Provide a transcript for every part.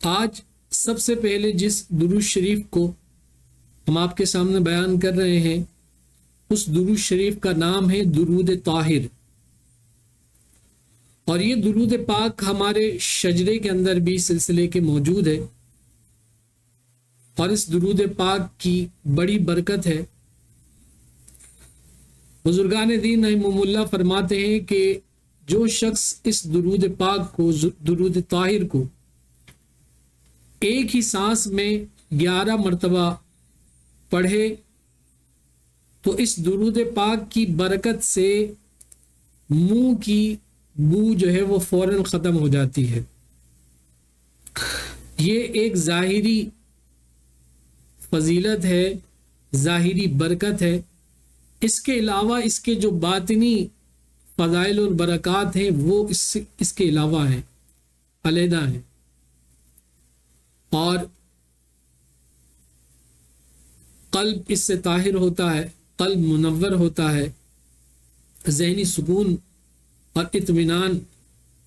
آج سب سے پہلے جس درود شریف کو ہم آپ کے سامنے بیان کر رہے ہیں اس درود شریف کا نام ہے درود طاہر، اور یہ درود پاک ہمارے شجرے کے اندر بھی سلسلے کے موجود ہے، اور اس درود پاک کی بڑی برکت ہے۔ بزرگان دین رحمہم اللہ فرماتے ہیں کہ جو شخص اس درود پاک کو، درود طاہر کو ایک ہی سانس میں 11 مرتبہ پڑھے تو اس درود پاک کی برکت سے منہ کی بو جو ہے وہ فوراً ختم ہو جاتی ہے۔ یہ ایک ظاہری فضیلت ہے، ظاہری برکت ہے۔ اس کے علاوہ اس کے جو باطنی فضائل اور برکات ہیں وہ اس کے علاوہ ہیں، علیحدہ ہیں، اور قلب اس سے طاہر ہوتا ہے، قلب منور ہوتا ہے، ذہنی سکون اور اطمینان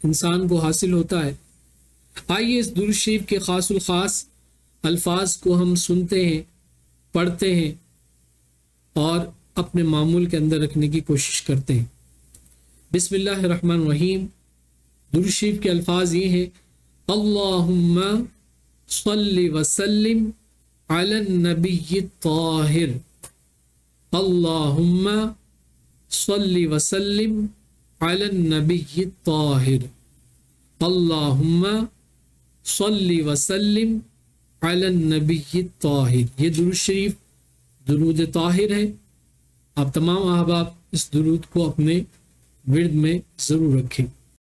انسان کو حاصل ہوتا ہے۔ آئیے اس درود شریف کے خاص الخاص الفاظ کو ہم سنتے ہیں، پڑھتے ہیں اور اپنے معمول کے اندر رکھنے کی کوشش کرتے ہیں۔ بسم اللہ الرحمن الرحیم۔ درود شریف کے الفاظ یہ ہیں: اللہم صلی وسلم علی النبی الطاہر، اللہم صلی وسلم علی النبی الطاہر، اللہم صلی وسلم علی النبی الطاہر۔ یہ درود شریف درود طاہر ہے۔ آپ تمام احباب اس درود کو اپنے ورد میں ضرور رکھیں۔